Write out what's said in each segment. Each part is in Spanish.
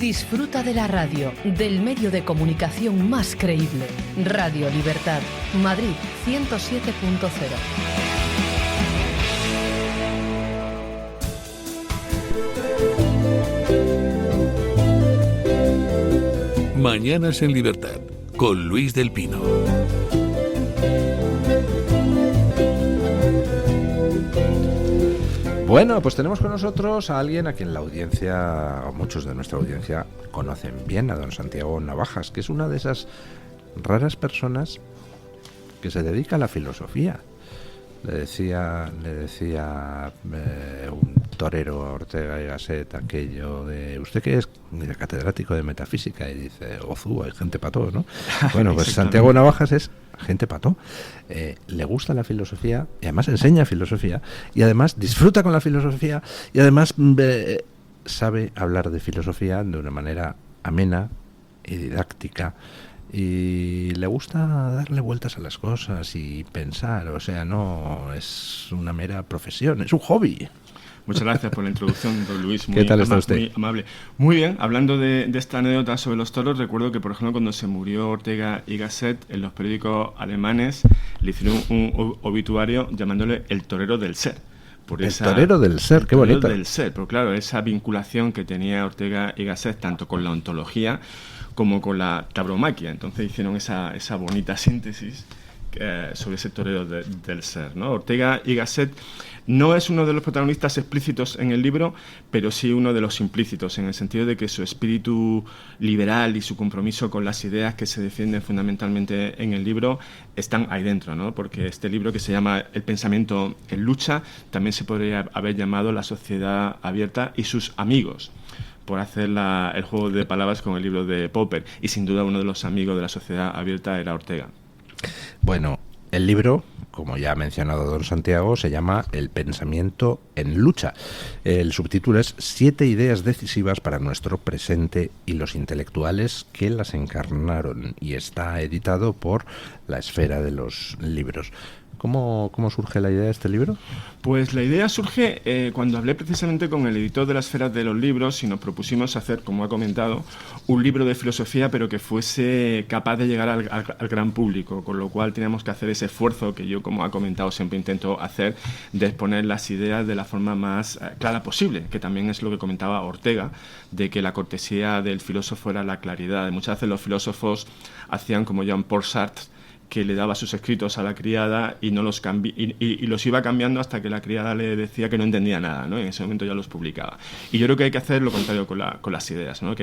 Disfruta de la radio, del medio de comunicación más creíble. Radio Libertad, Madrid 107.0. Mañanas en Libertad, con Luis del Pino. Bueno, pues tenemos con nosotros a alguien a quien la audiencia, o muchos de nuestra audiencia, conocen bien, a don Santiago Navajas, que es una de esas raras personas que se dedica a la filosofía. Le decía un torero a Ortega y Gasset aquello de: ¿usted qué es? Dice, catedrático de metafísica. Y dice: Ozú, hay gente pató, ¿no? Bueno, pues Santiago Navajas es gente pató. Le gusta la filosofía y además enseña filosofía y además disfruta con la filosofía y además sabe hablar de filosofía de una manera amena y didáctica. Y le gusta darle vueltas a las cosas y pensar, o sea, no es una mera profesión, es un hobby. Muchas gracias por la introducción, don Luis. ¿Qué tal está usted? Muy amable. Muy bien, hablando de esta anécdota sobre los toros, recuerdo que, por ejemplo, cuando se murió Ortega y Gasset, en los periódicos alemanes le hicieron un obituario llamándole el torero del ser. Torero del ser, qué bonito. El torero del ser, pero claro, esa vinculación que tenía Ortega y Gasset tanto con la ontología como con la tauromaquia. Entonces hicieron esa bonita síntesis sobre ese torero del ser, ¿no? Ortega y Gasset no es uno de los protagonistas explícitos en el libro, pero sí uno de los implícitos, en el sentido de que su espíritu liberal y su compromiso con las ideas que se defienden fundamentalmente en el libro están ahí dentro, ¿no? Porque este libro, que se llama El pensamiento en lucha, también se podría haber llamado La sociedad abierta y sus amigos, por hacer el juego de palabras con el libro de Popper. Y sin duda uno de los amigos de la sociedad abierta era Ortega. Bueno, el libro, como ya ha mencionado don Santiago, se llama El pensamiento en lucha. El subtítulo es 7 ideas decisivas para nuestro presente y los intelectuales que las encarnaron, y está editado por La Esfera de los Libros. ¿Cómo surge la idea de este libro? Pues la idea surge cuando hablé precisamente con el editor de La Esfera de los Libros y nos propusimos hacer, como ha comentado, un libro de filosofía, pero que fuese capaz de llegar al gran público, con lo cual teníamos que hacer ese esfuerzo que yo, como ha comentado, siempre intento hacer, de exponer las ideas de la forma más clara posible, que también es lo que comentaba Ortega, de que la cortesía del filósofo era la claridad. Muchas veces los filósofos hacían como Jean-Paul Sartre, que le daba sus escritos a la criada y no los y los iba cambiando hasta que la criada le decía que no entendía nada, ¿no? En ese momento ya los publicaba. Y yo creo que hay que hacer lo contrario con las ideas, ¿no? Que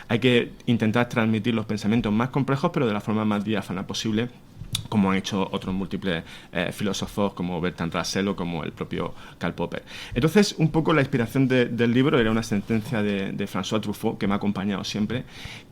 hay que intentar transmitir los pensamientos más complejos, pero de la forma más diáfana posible, como han hecho otros múltiples filósofos como Bertrand Russell o como el propio Karl Popper. Entonces, un poco la inspiración del libro era una sentencia de François Truffaut, que me ha acompañado siempre,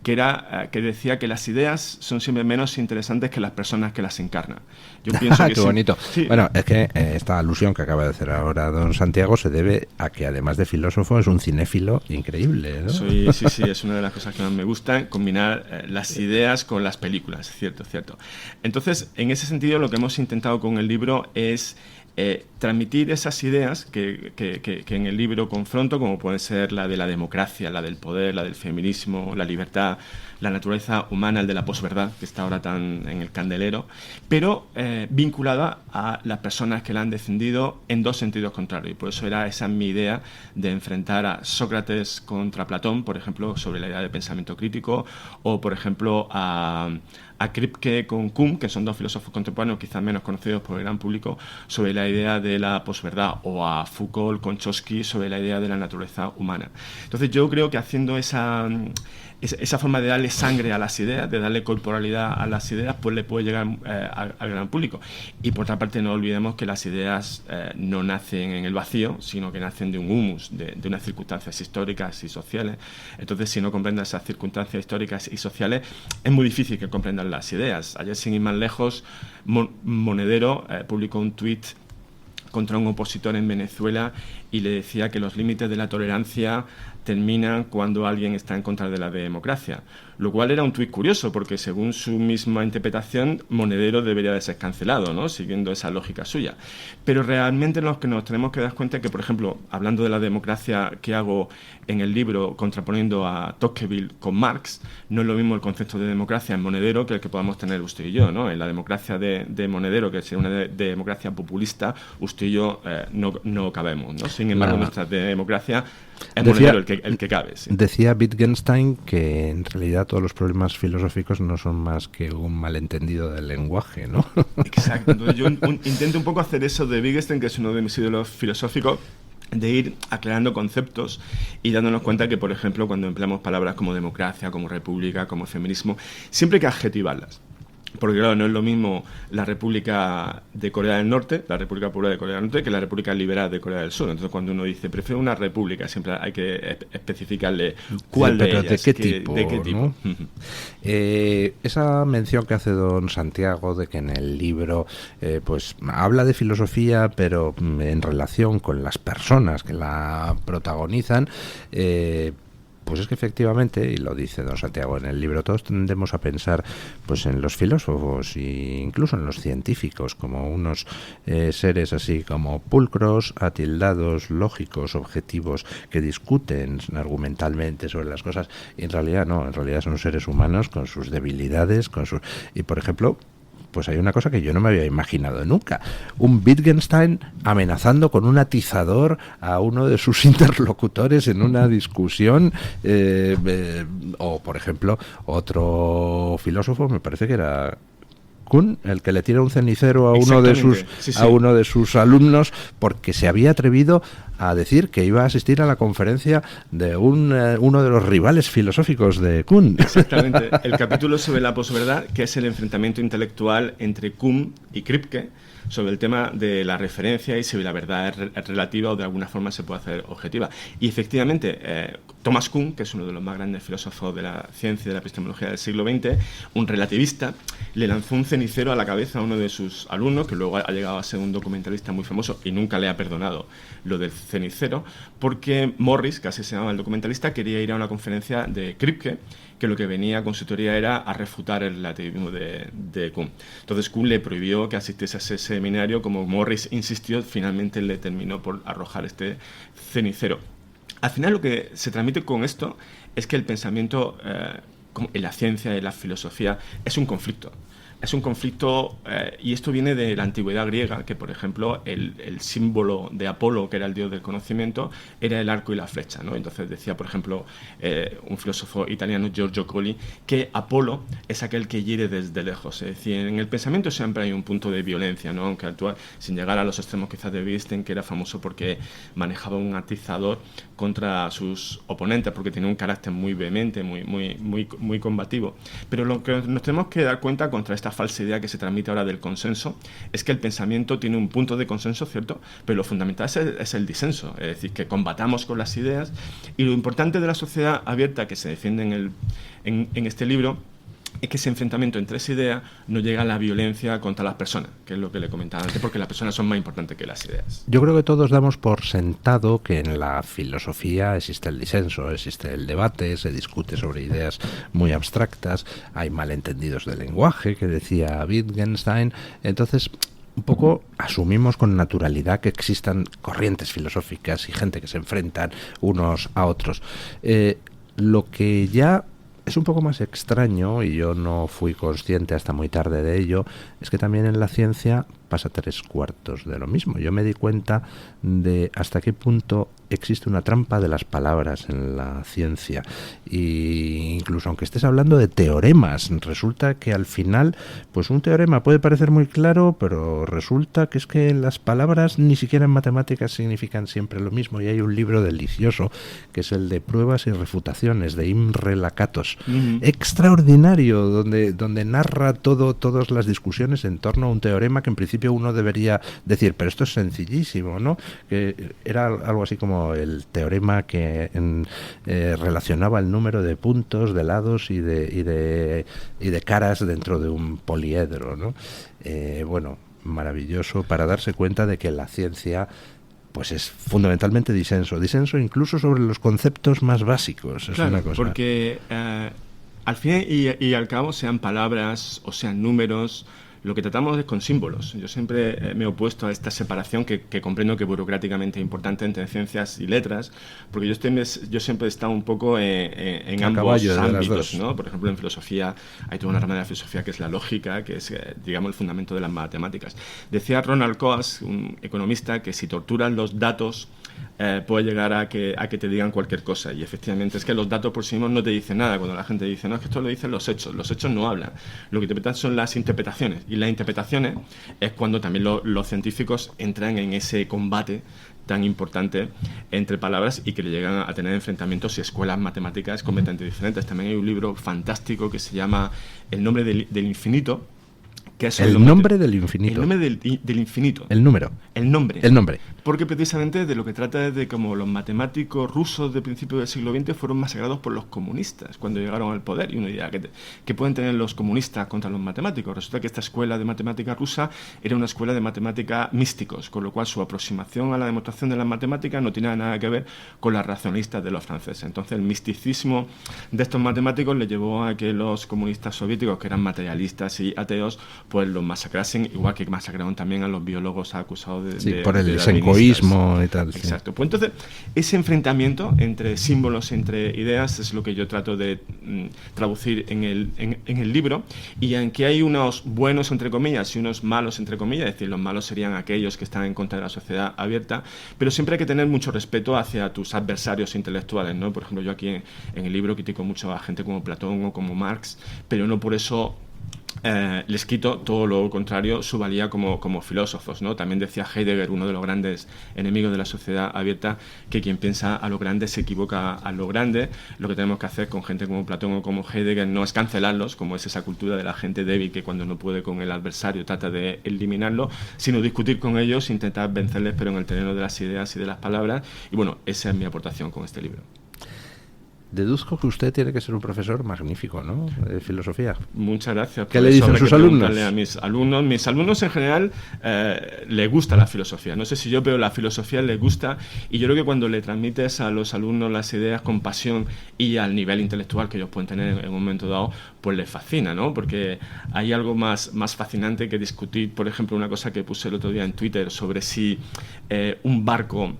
que decía que las ideas son siempre menos interesantes que las personas que las encarnan. Yo pienso que qué bonito. Sí. Bueno, es que esta alusión que acaba de hacer ahora don Santiago se debe a que, además de filósofo, es un cinéfilo increíble, ¿no? Sí, es una de las cosas que más me gustan, combinar las ideas con las películas, cierto. Entonces, en ese sentido, lo que hemos intentado con el libro es transmitir esas ideas que en el libro confronto, como puede ser la de la democracia, la del poder, la del feminismo, la libertad, la naturaleza humana, el de la posverdad, que está ahora tan en el candelero, pero vinculada a las personas que la han defendido en dos sentidos contrarios. Y por eso esa mi idea de enfrentar a Sócrates contra Platón, por ejemplo, sobre la idea de pensamiento crítico, o por ejemplo a Kripke con Kuhn, que son dos filósofos contemporáneos quizás menos conocidos por el gran público, sobre la idea de la posverdad, o a Foucault con Chomsky sobre la idea de la naturaleza humana. Entonces yo creo que haciendo esa forma de darle sangre a las ideas, de darle corporalidad a las ideas, pues le puede llegar al gran público. Y por otra parte, no olvidemos que las ideas no nacen en el vacío, sino que nacen de un humus, de unas circunstancias históricas y sociales. Entonces, si no comprendes esas circunstancias históricas y sociales, es muy difícil que comprendan las ideas. Ayer, sin ir más lejos, Monedero publicó un tuit contra un opositor en Venezuela y le decía que los límites de la tolerancia terminan cuando alguien está en contra de la democracia, lo cual era un tuit curioso porque según su misma interpretación Monedero debería de ser cancelado, ¿no? Siguiendo esa lógica suya. Pero realmente lo que nos tenemos que dar cuenta es que, por ejemplo, hablando de la democracia que hago en el libro contraponiendo a Tocqueville con Marx, no es lo mismo el concepto de democracia en Monedero que el que podamos tener usted y yo, ¿no? En la democracia de Monedero, que es una democracia populista, usted y yo no cabemos, ¿no? Sin embargo, nuestra democracia es Monedero el que cabe. Sí. Decía Wittgenstein que en realidad todos los problemas filosóficos no son más que un malentendido del lenguaje, ¿no? Exacto. Entonces yo intento un poco hacer eso de Wittgenstein, que es uno de mis ídolos filosóficos, de ir aclarando conceptos y dándonos cuenta que, por ejemplo, cuando empleamos palabras como democracia, como república, como feminismo, siempre hay que adjetivarlas. Porque claro, no es lo mismo la República de Corea del Norte, la República Popular de Corea del Norte, que la República Liberal de Corea del Sur. Entonces, cuando uno dice prefiero una república, siempre hay que especificar cuál de ellas. ¿De qué tipo? ¿De qué tipo? ¿No? Esa mención que hace don Santiago de que en el libro pues habla de filosofía, pero en relación con las personas que la protagonizan, pues es que efectivamente, y lo dice don Santiago en el libro, todos tendemos a pensar pues en los filósofos e incluso en los científicos como unos seres así como pulcros, atildados, lógicos, objetivos, que discuten argumentalmente sobre las cosas, y en realidad no, en realidad son seres humanos con sus debilidades, y por ejemplo, pues hay una cosa que yo no me había imaginado nunca. Un Wittgenstein amenazando con un atizador a uno de sus interlocutores en una discusión. O, por ejemplo, otro filósofo, me parece que era Kuhn, el que le tira un cenicero a uno de sus alumnos porque se había atrevido a decir que iba a asistir a la conferencia de uno de los rivales filosóficos de Kuhn. Exactamente. El capítulo sobre la posverdad, que es el enfrentamiento intelectual entre Kuhn y Kripke, sobre el tema de la referencia y si la verdad es relativa o de alguna forma se puede hacer objetiva. Y efectivamente, Thomas Kuhn, que es uno de los más grandes filósofos de la ciencia y de la epistemología del siglo XX, un relativista, le lanzó un cenicero a la cabeza a uno de sus alumnos, que luego ha llegado a ser un documentalista muy famoso y nunca le ha perdonado lo del cenicero, porque Morris, que así se llamaba el documentalista, quería ir a una conferencia de Kripke, que lo que venía con su teoría era a refutar el relativismo de Kuhn. Entonces Kuhn le prohibió que asistiese a ese seminario, como Morris insistió, finalmente le terminó por arrojar este cenicero. Al final lo que se transmite con esto es que el pensamiento en la ciencia y la filosofía es un conflicto. Es un conflicto, y esto viene de la antigüedad griega, que por ejemplo el símbolo de Apolo, que era el dios del conocimiento, era el arco y la flecha, ¿no? Entonces decía, por ejemplo, un filósofo italiano, Giorgio Colli, que Apolo es aquel que hiere desde lejos. Es decir, en el pensamiento siempre hay un punto de violencia, ¿no? Aunque actúa sin llegar a los extremos quizás de Wittgenstein, que era famoso porque manejaba un atizador contra sus oponentes, porque tenía un carácter muy vehemente, muy combativo. Pero lo que nos tenemos que dar cuenta contra esta falsa idea que se transmite ahora del consenso es que el pensamiento tiene un punto de consenso, ¿cierto? Pero lo fundamental es el disenso, es decir, que combatamos con las ideas, y lo importante de la sociedad abierta que se defiende en este libro es que ese enfrentamiento entre esa idea no llega a la violencia contra las personas, que es lo que le comentaba antes, porque las personas son más importantes que las ideas. Yo creo que todos damos por sentado que en la filosofía existe el disenso, existe el debate, se discute sobre ideas muy abstractas, hay malentendidos de lenguaje, que decía Wittgenstein. Entonces, un poco asumimos con naturalidad que existan corrientes filosóficas y gente que se enfrentan unos a otros. Lo que ya es un poco más extraño, y yo no fui consciente hasta muy tarde de ello, es que también en la ciencia pasa 3/4 de lo mismo. Yo me di cuenta de hasta qué punto existe una trampa de las palabras en la ciencia, y incluso aunque estés hablando de teoremas, resulta que al final pues un teorema puede parecer muy claro, pero resulta que es que las palabras ni siquiera en matemáticas significan siempre lo mismo. Y hay un libro delicioso que es el de Pruebas y Refutaciones de Imre Lakatos, extraordinario, donde narra todas las discusiones en torno a un teorema que en principio uno debería decir, pero esto es sencillísimo, ¿no? Que era algo así como el teorema que relacionaba el número de puntos, de lados y de caras dentro de un poliedro, ¿no? Bueno, maravilloso para darse cuenta de que la ciencia pues es fundamentalmente disenso incluso sobre los conceptos más básicos. Es claro, una cosa. Porque al fin y al cabo, sean palabras o sean números, lo que tratamos es con símbolos. Yo siempre me he opuesto a esta separación que comprendo que burocráticamente es importante entre ciencias y letras, porque yo siempre he estado un poco en ambos ámbitos, ¿no? Por ejemplo, en filosofía hay toda una rama de la filosofía que es la lógica, que es, digamos, el fundamento de las matemáticas. Decía Ronald Coase, un economista, que si torturas los datos puede llegar a que te digan cualquier cosa, y efectivamente es que los datos por sí mismos no te dicen nada. Cuando la gente dice, no, es que esto lo dicen los hechos no hablan, lo que interpretan son las interpretaciones, y las interpretaciones es cuando también los científicos entran en ese combate tan importante entre palabras y que le llegan a tener enfrentamientos y escuelas matemáticas completamente diferentes. También hay un libro fantástico que se llama El nombre del infinito, que es el nombre del infinito. El nombre del infinito. El número. El nombre. El nombre. Porque precisamente de lo que trata es de cómo los matemáticos rusos de principios del siglo XX fueron masacrados por los comunistas cuando llegaron al poder. Y uno dirá, ¿qué pueden tener los comunistas contra los matemáticos? Resulta que esta escuela de matemática rusa era una escuela de matemática místicos, con lo cual su aproximación a la demostración de las matemáticas no tiene nada que ver con las racionalistas de los franceses. Entonces el misticismo de estos matemáticos le llevó a que los comunistas soviéticos, que eran materialistas y ateos, pues los masacrasen, igual que masacraron también a los biólogos acusados de por el sencoísmo y tal. Exacto. Pues entonces, ese enfrentamiento entre símbolos, entre ideas, es lo que yo trato de traducir en el libro, y en que hay unos buenos, entre comillas, y unos malos, entre comillas. Es decir, los malos serían aquellos que están en contra de la sociedad abierta, pero siempre hay que tener mucho respeto hacia tus adversarios intelectuales, ¿no? Por ejemplo, yo aquí en el libro critico mucho a gente como Platón o como Marx, pero no por eso les quito, todo lo contrario, su valía como filósofos, ¿no? También decía Heidegger, uno de los grandes enemigos de la sociedad abierta, que quien piensa a lo grande se equivoca a lo grande. Lo que tenemos que hacer con gente como Platón o como Heidegger no es cancelarlos, como es esa cultura de la gente débil que cuando no puede con el adversario trata de eliminarlo, sino discutir con ellos, intentar vencerles, pero en el terreno de las ideas y de las palabras. Y bueno, esa es mi aportación con este libro. Deduzco que usted tiene que ser un profesor magnífico, ¿no? De filosofía. Muchas gracias. ¿Qué le dicen sus alumnos? A mis alumnos en general les gusta la filosofía. No sé si yo, pero la filosofía les gusta, y yo creo que cuando le transmites a los alumnos las ideas con pasión y al nivel intelectual que ellos pueden tener en un momento dado, pues les fascina, ¿no? Porque hay algo más fascinante que discutir, por ejemplo, una cosa que puse el otro día en Twitter sobre si un barco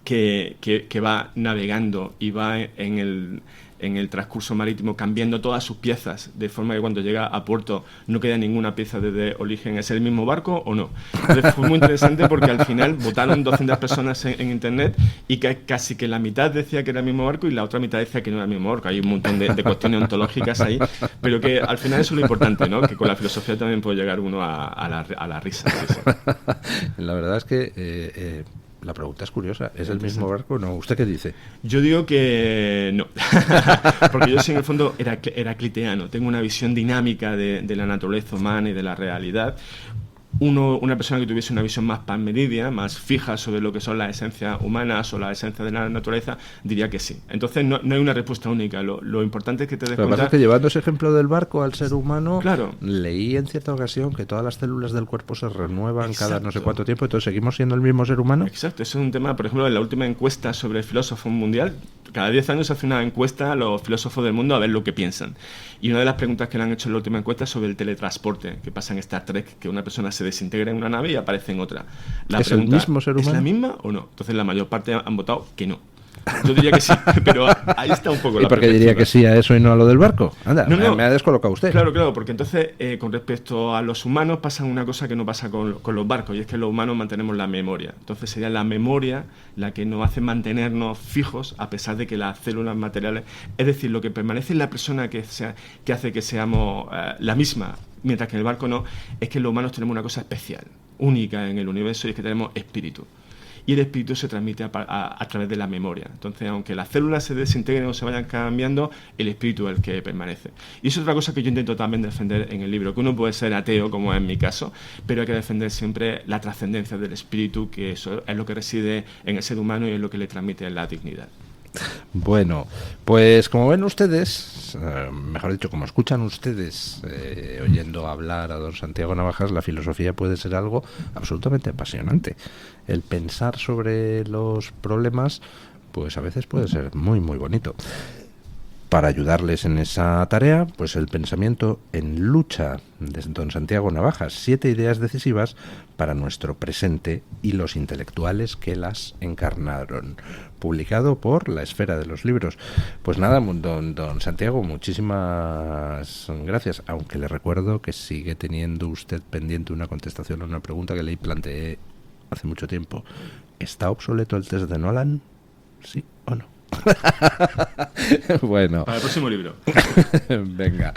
que va navegando y va en el transcurso marítimo cambiando todas sus piezas, de forma que cuando llega a puerto no queda ninguna pieza desde origen, ¿es el mismo barco o no? Entonces fue muy interesante porque al final votaron 200 personas en internet, y que casi que la mitad decía que era el mismo barco y la otra mitad decía que no era el mismo barco. Hay un montón de cuestiones ontológicas ahí, pero que al final eso es lo importante, ¿no? Que con la filosofía también puede llegar uno a la risa. Sí. La verdad es que la pregunta es curiosa. ¿Es el mismo barco o no? ¿Usted qué dice? Yo digo que no. Porque yo soy en el fondo heracliteano. Tengo una visión dinámica de la naturaleza humana y de la realidad. Una persona que tuviese una visión más panmeridia, más fija sobre lo que son las esencias humanas o la esencia de la naturaleza, diría que sí. Entonces no hay una respuesta única. Lo importante es que te des cuenta... Lo que pasa es que, llevando ese ejemplo del barco al ser humano, claro, leí en cierta ocasión que todas las células del cuerpo se renuevan. Exacto. Cada no sé cuánto tiempo, entonces ¿seguimos siendo el mismo ser humano? Exacto, eso es un tema. Por ejemplo, en la última encuesta sobre el filósofo mundial, cada 10 años se hace una encuesta a los filósofos del mundo a ver lo que piensan. Y una de las preguntas que le han hecho en la última encuesta es sobre el teletransporte, que pasa en Star Trek, que una persona se desintegra en una nave y aparece en otra. ¿Es el mismo ser humano? ¿Es la misma o no? Entonces la mayor parte han votado que no. Yo diría que sí, pero ahí está un poco la perspectiva. ¿Y por qué diría que sí a eso y no a lo del barco? Anda, no. Me ha descolocado usted. Claro, porque entonces con respecto a los humanos pasa una cosa que no pasa con los barcos, y es que los humanos mantenemos la memoria. Entonces sería la memoria la que nos hace mantenernos fijos a pesar de que las células materiales, es decir, lo que permanece en la persona que hace que seamos la misma, mientras que en el barco no, es que los humanos tenemos una cosa especial, única en el universo, y es que tenemos espíritu. Y el espíritu se transmite a través de la memoria. Entonces, aunque las células se desintegren o se vayan cambiando, el espíritu es el que permanece. Y eso es otra cosa que yo intento también defender en el libro, que uno puede ser ateo, como es en mi caso, pero hay que defender siempre la trascendencia del espíritu, que eso es lo que reside en el ser humano y es lo que le transmite la dignidad. Bueno, pues como ven ustedes, mejor dicho, como escuchan ustedes oyendo hablar a don Santiago Navajas, la filosofía puede ser algo absolutamente apasionante. El pensar sobre los problemas, pues a veces puede ser muy, muy bonito. Para ayudarles en esa tarea, pues el pensamiento en lucha de don Santiago Navajas, 7 ideas decisivas para nuestro presente y los intelectuales que las encarnaron, publicado por La Esfera de los Libros. Pues nada, don Santiago, muchísimas gracias, aunque le recuerdo que sigue teniendo usted pendiente una contestación a una pregunta que le planteé hace mucho tiempo. ¿Está obsoleto el test de Nolan? ¿Sí o no? Bueno. Para el próximo libro. Venga.